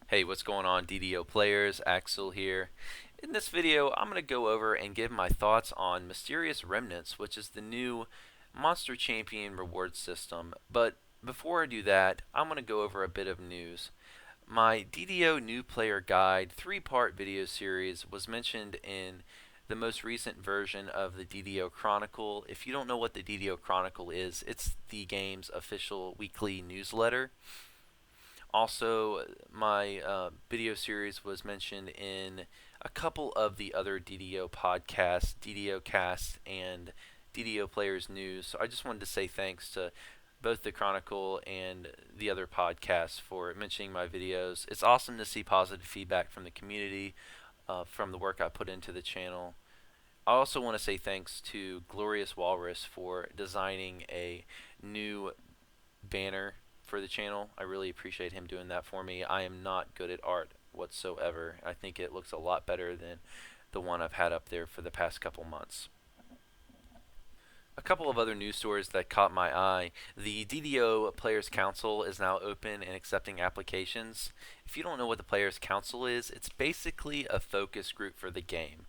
Hey, what's going on, DDO players? Axel here. In this video, I'm going to go over and give my thoughts on Mysterious Remnants, which is the new Monster Champion reward system. But before I do that, I'm going to go over a bit of news. My DDO New Player Guide 3-part video series was mentioned in the most recent version of the DDO Chronicle. If you don't know what the DDO Chronicle is, it's the game's official weekly newsletter. Also, my video series was mentioned in a couple of the other DDO podcasts, DDO Cast, and DDO Players News. So I just wanted to say thanks to both the Chronicle and the other podcasts for mentioning my videos. It's awesome to see positive feedback from the community, from the work I put into the channel. I also want to say thanks to Glorious Walrus for designing a new banner for the channel. I really appreciate him doing that for me. I am not good at art whatsoever. I think it looks a lot better than the one I've had up there for the past couple months. A couple of other news stories that caught my eye. The DDO Players Council is now open and accepting applications. If you don't know what the Players Council is, it's basically a focus group for the game.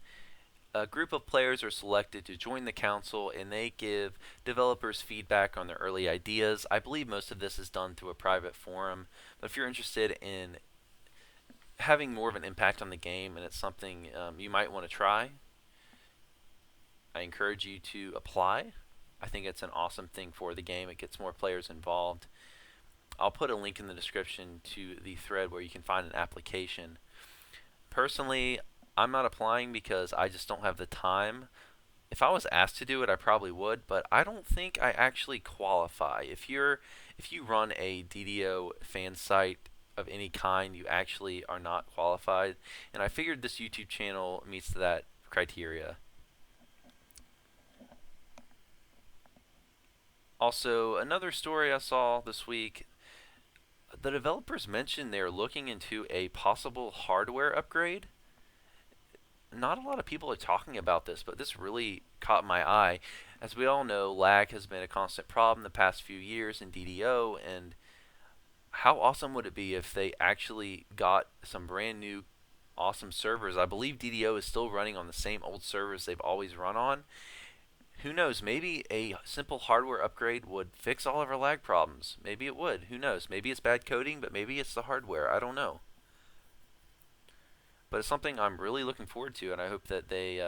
A group of players are selected to join the council, and they give developers feedback on their early ideas. I believe most of this is done through a private forum, but if you're interested in having more of an impact on the game and it's something you might want to try, I encourage you to apply. I think it's an awesome thing for the game. It gets more players involved. I'll put a link in the description to the thread where you can find an application. Personally, I'm not applying because I just don't have the time. If I was asked to do it, I probably would, but I don't think I actually qualify. If you run a DDO fan site of any kind, you actually are not qualified, and I figured this YouTube channel meets that criteria. Also, another story I saw this week, the developers mentioned they're looking into a possible hardware upgrade. Not a lot of people are talking about this, but this really caught my eye. As we all know, lag has been a constant problem the past few years in DDO, and how awesome would it be if they actually got some brand new awesome servers? I believe DDO is still running on the same old servers they've always run on. Who knows? Maybe a simple hardware upgrade would fix all of our lag problems. Maybe it would. Who knows? Maybe it's bad coding, but maybe it's the hardware. I don't know. But it's something I'm really looking forward to, and I hope that they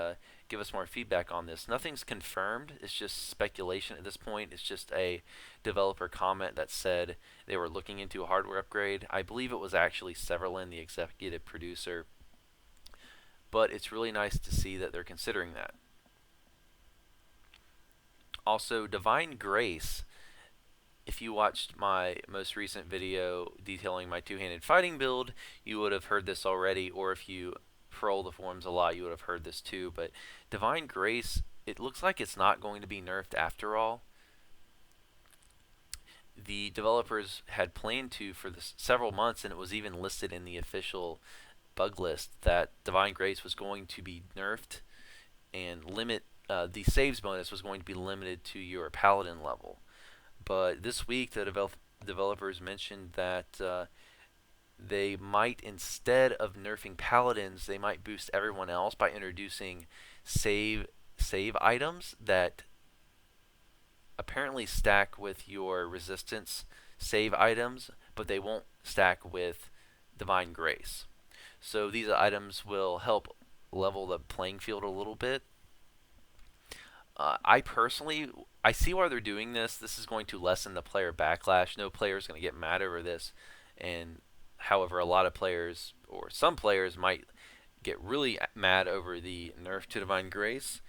give us more feedback on this. Nothing's confirmed. It's just speculation at this point. It's just a developer comment that said they were looking into a hardware upgrade. I believe it was actually Severlin, the executive producer. But it's really nice to see that they're considering that. Also, Divine Grace. If you watched my most recent video detailing my two-handed fighting build, you would have heard this already, or if you troll the forums a lot, you would have heard this too. But Divine Grace, it looks like it's not going to be nerfed after all. The developers had planned to for this several months, and it was even listed in the official bug list that Divine Grace was going to be nerfed and the saves bonus was going to be limited to your paladin level. But this week, the developers mentioned that they might, instead of nerfing paladins, they might boost everyone else by introducing save items that apparently stack with your resistance save items, but they won't stack with Divine Grace. So these items will help level the playing field a little bit. I personally, I see why they're doing this. This is going to lessen the player backlash. No player is going to get mad over this. And however, a lot of players, or some players, might get really mad over the nerf to Divine Grace.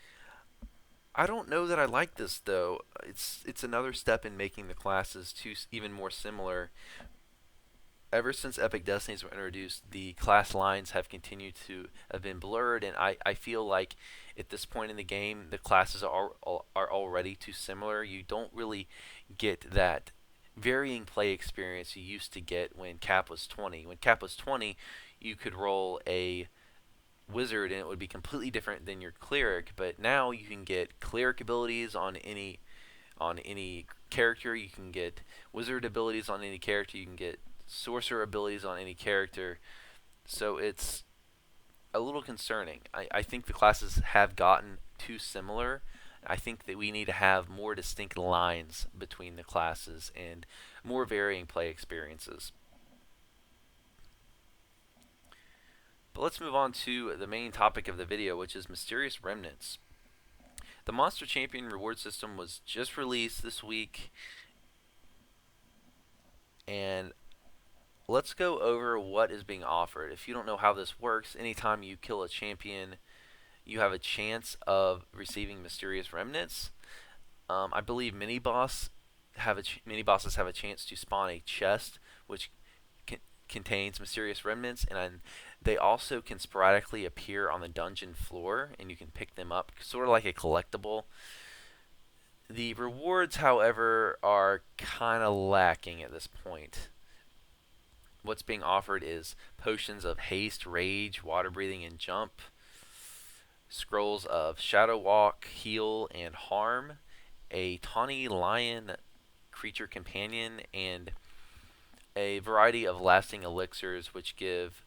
I don't know that I like this though. It's another step in making the classes even more similar. Ever since Epic Destinies were introduced, the class lines have continued to have been blurred, and I feel like at this point in the game, the classes are already too similar. You don't really get that varying play experience you used to get when Cap was 20. When Cap was 20, you could roll a wizard and it would be completely different than your cleric, but now you can get cleric abilities on any character. You can get wizard abilities on any character. You can get sorcerer abilities on any character. So it's a little concerning. I think the classes have gotten too similar. I think that we need to have more distinct lines between the classes and more varying play experiences. But let's move on to the main topic of the video, which is Mysterious Remnants. The Monster Champion reward system was just released this week, and let's go over what is being offered. If you don't know how this works, anytime you kill a champion, you have a chance of receiving Mysterious Remnants. I believe mini bosses have a chance to spawn a chest which contains Mysterious Remnants, and they also can sporadically appear on the dungeon floor, and you can pick them up, sort of like a collectible. The rewards, however, are kind of lacking at this point. What's being offered is potions of haste, rage, water breathing, and jump, scrolls of shadow walk, heal, and harm, a tawny lion creature companion, and a variety of lasting elixirs which give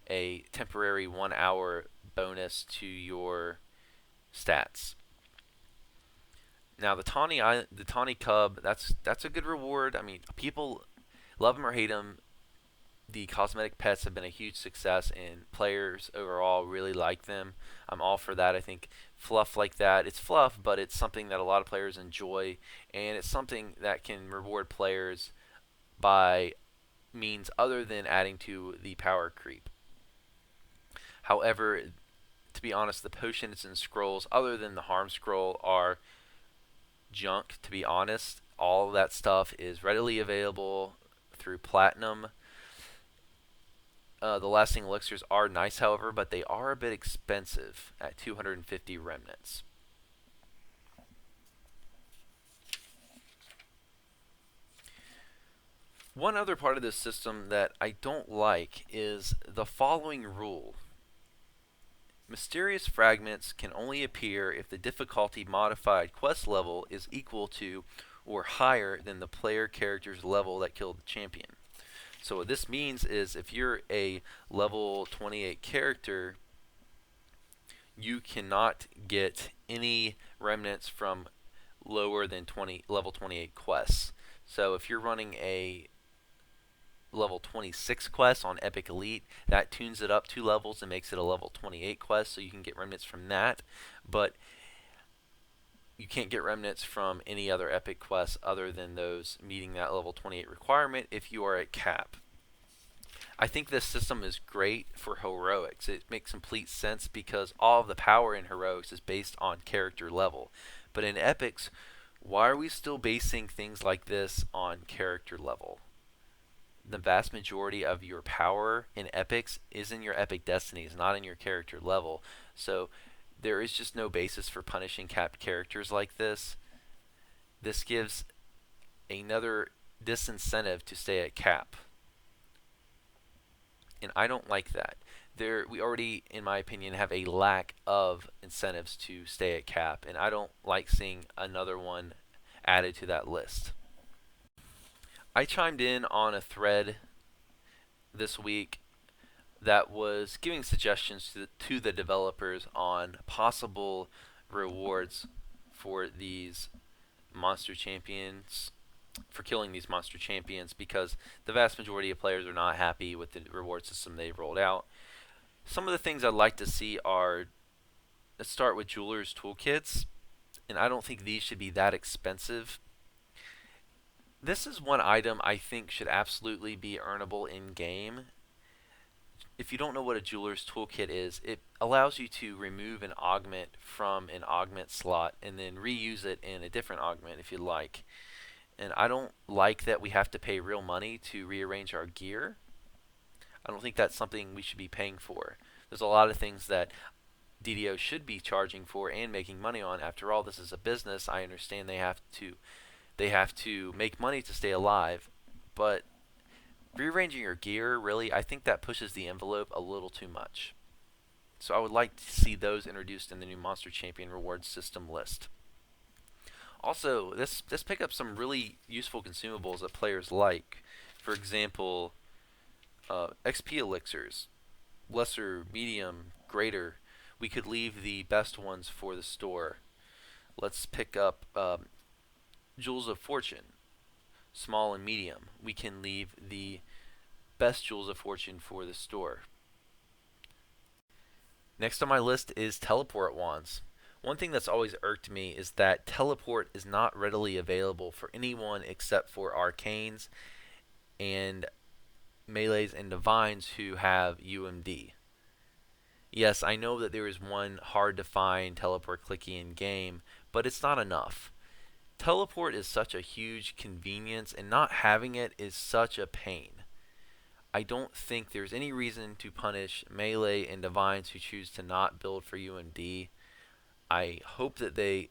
a temporary 1 hour bonus to your stats. Now the tawny cub, that's a good reward. I mean, people love him or hate him. The cosmetic pets have been a huge success, and players overall really like them. I'm all for that. I think fluff like that, it's fluff, but it's something that a lot of players enjoy, and it's something that can reward players by means other than adding to the power creep. However, to be honest, the potions and scrolls, other than the harm scroll, are junk, to be honest. All of that stuff is readily available through Platinum. The lasting elixirs are nice, however, but they are a bit expensive at 250 remnants. One other part of this system that I don't like is the following rule. Mysterious fragments can only appear if the difficulty modified quest level is equal to or higher than the player character's level that killed the champion. So what this means is if you're a level 28 character, you cannot get any remnants from lower than level 28 quests. So if you're running a level 26 quest on Epic Elite, that tunes it up 2 levels and makes it a level 28 quest, so you can get remnants from that. But you can't get remnants from any other epic quests other than those meeting that level 28 requirement if you are at cap. I think this system is great for heroics. It makes complete sense because all of the power in heroics is based on character level. But in epics, why are we still basing things like this on character level? The vast majority of your power in epics is in your epic destinies, not in your character level. So there is just no basis for punishing capped characters like this. This gives another disincentive to stay at cap, and I don't like that. We already, in my opinion, have a lack of incentives to stay at cap, and I don't like seeing another one added to that list. I chimed in on a thread this week that was giving suggestions to the developers on possible rewards for these monster champions, for killing these monster champions, because the vast majority of players are not happy with the reward system they've rolled out. Some of the things I'd like to see are, let's start with Jeweler's Toolkits, and I don't think these should be that expensive. This is one item I think should absolutely be earnable in-game. If you don't know what a Jeweler's Toolkit is, it allows you to remove an augment from an augment slot and then reuse it in a different augment if you like. And I don't like that we have to pay real money to rearrange our gear. I don't think that's something we should be paying for. There's a lot of things that DDO should be charging for and making money on. After all, this is a business. I understand they have to make money to stay alive, but rearranging your gear, really, I think that pushes the envelope a little too much. So I would like to see those introduced in the new Monster Champion Rewards System list. Also, this pick up some really useful consumables that players like. For example, XP elixirs, lesser, medium, greater. We could leave the best ones for the store. Let's pick up Jewels of Fortune, small and medium. We can leave the best Jewels of Fortune for the store. Next on my list is teleport wands. One thing that's always irked me is that teleport is not readily available for anyone except for arcanes and melees and divines who have UMD. Yes, I know that there is one hard to find teleport clicky in game, but it's not enough. Teleport is such a huge convenience, and not having it is such a pain. I don't think there's any reason to punish melee and divines who choose to not build for UMD. I hope that they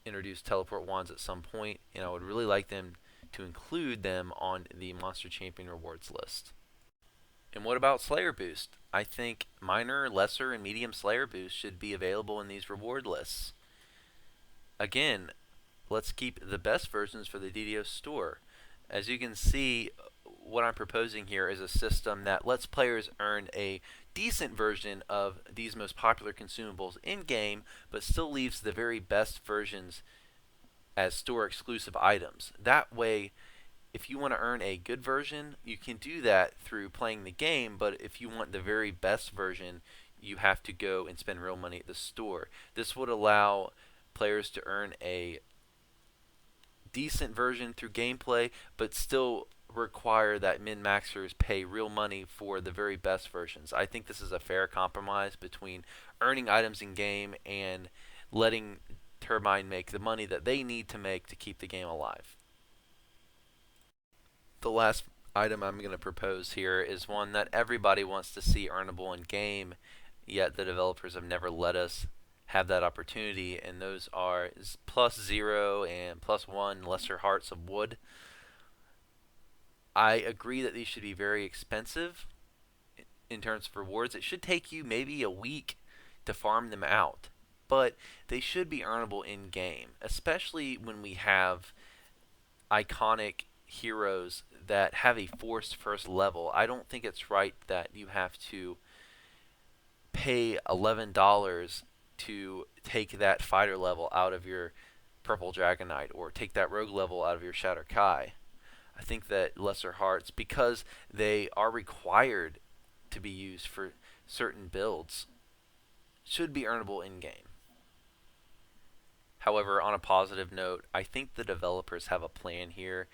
introduce teleport wands at some point, and I would really like them to include them on the Monster Champion rewards list. And what about Slayer Boost? I think minor, lesser, and medium Slayer Boost should be available in these reward lists. Again, let's keep the best versions for the DDO store. As you can see, what I'm proposing here is a system that lets players earn a decent version of these most popular consumables in-game, but still leaves the very best versions as store exclusive items. That way, if you want to earn a good version, you can do that through playing the game, but if you want the very best version, you have to go and spend real money at the store. This would allow players to earn a decent version through gameplay, but still require that min-maxers pay real money for the very best versions. I think this is a fair compromise between earning items in game and letting Turbine make the money that they need to make to keep the game alive. The last item I'm going to propose here is one that everybody wants to see earnable in game, yet the developers have never let us have that opportunity, and those are +0 and +1 lesser hearts of wood. I agree that these should be very expensive in terms of rewards. It should take you maybe a week to farm them out, but they should be earnable in game, especially when we have iconic heroes that have a forced first level. I don't think it's right that you have to pay $11 to take that fighter level out of your Purple Dragon Knight or take that rogue level out of your Shatter Kai. I think that lesser hearts, because they are required to be used for certain builds, should be earnable in game. However, on a positive note, I think the developers have a plan here.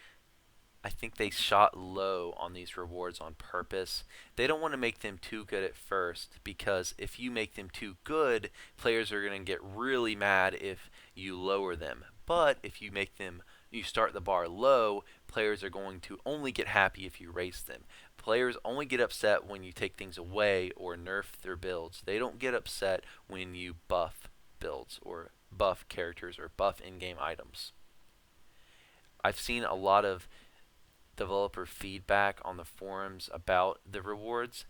I think they shot low on these rewards on purpose. They don't want to make them too good at first, because if you make them too good, players are going to get really mad if you lower them. But if you start the bar low, players are going to only get happy if you raise them. Players only get upset when you take things away or nerf their builds. They don't get upset when you buff builds or buff characters or buff in-game items. I've seen a lot of developer feedback on the forums about the rewards,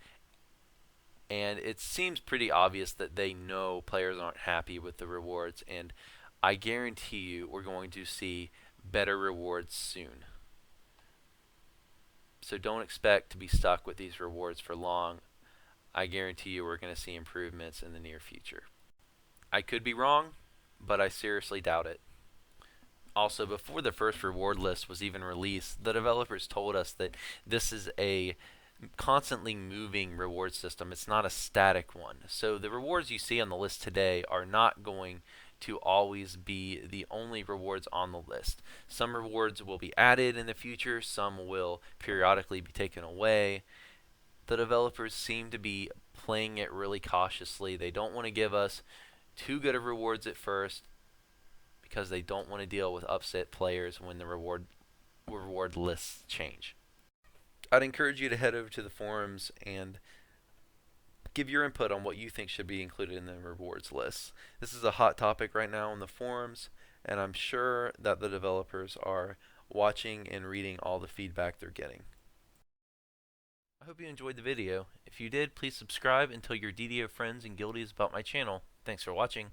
and it seems pretty obvious that they know players aren't happy with the rewards, and I guarantee you we're going to see better rewards soon. So don't expect to be stuck with these rewards for long. I guarantee you we're going to see improvements in the near future. I could be wrong, but I seriously doubt it. Also, before the first reward list was even released, the developers told us that this is a constantly moving reward system. It's not a static one. So the rewards you see on the list today are not going to always be the only rewards on the list. Some rewards will be added in the future, some will periodically be taken away. The developers seem to be playing it really cautiously. They don't want to give us too good of rewards at first, because they don't want to deal with upset players when the reward lists change. I'd encourage you to head over to the forums and give your input on what you think should be included in the rewards lists. This is a hot topic right now on the forums, and I'm sure that the developers are watching and reading all the feedback they're getting. I hope you enjoyed the video. If you did, please subscribe and tell your DDO friends and guildies about my channel. Thanks for watching.